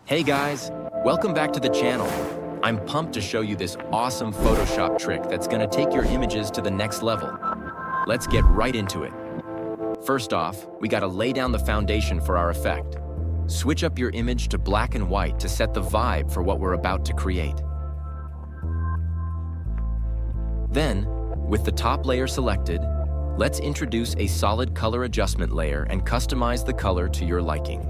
Hey guys, welcome back to the channel. I'm pumped to show you this awesome Photoshop trick that's gonna take your images to the next level. Let's get right into it. First off, we gotta lay down the foundation for our effect. Switch up your image to black and white to set the vibe for what we're about to create. Then, with the top layer selected, let's introduce a solid color adjustment layer and customize the color to your liking.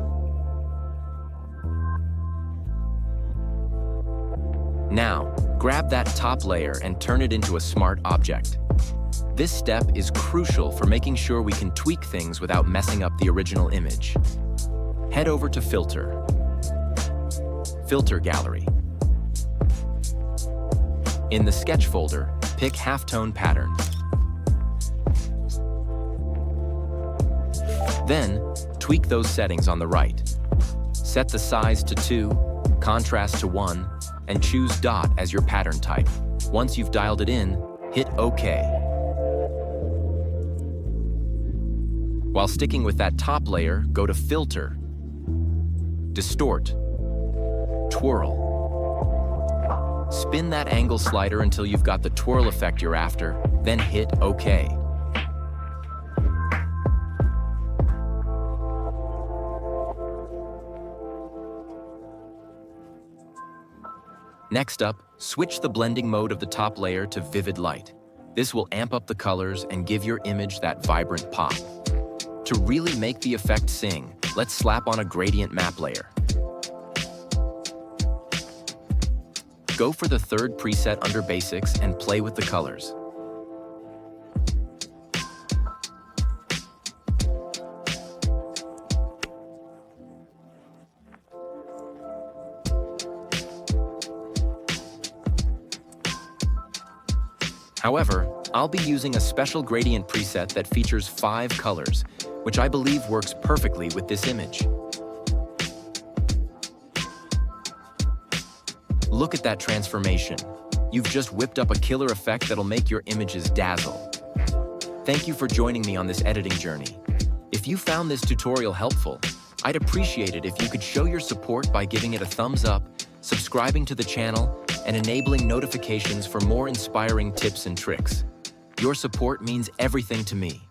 Now, grab that top layer and turn it into a smart object. This step is crucial for making sure we can tweak things without messing up the original image. Head over to Filter, Filter Gallery. In the Sketch folder, pick Halftone Pattern. Then, tweak those settings on the right. Set the size to 2, contrast to 1, and choose Dot as your pattern type. Once you've dialed it in, hit OK. While sticking with that top layer, go to Filter, Distort, Twirl. Spin that angle slider until you've got the twirl effect you're after, then hit OK. Next up, switch the blending mode of the top layer to Vivid Light. This will amp up the colors and give your image that vibrant pop. To really make the effect sing, let's slap on a gradient map layer. Go for the third preset under Basics and play with the colors. However, I'll be using a special gradient preset that features 5 colors, which I believe works perfectly with this image. Look at that transformation. You've just whipped up a killer effect that'll make your images dazzle. Thank you for joining me on this editing journey. If you found this tutorial helpful, I'd appreciate it if you could show your support by giving it a thumbs up, subscribing to the channel, and enabling notifications for more inspiring tips and tricks. Your support means everything to me.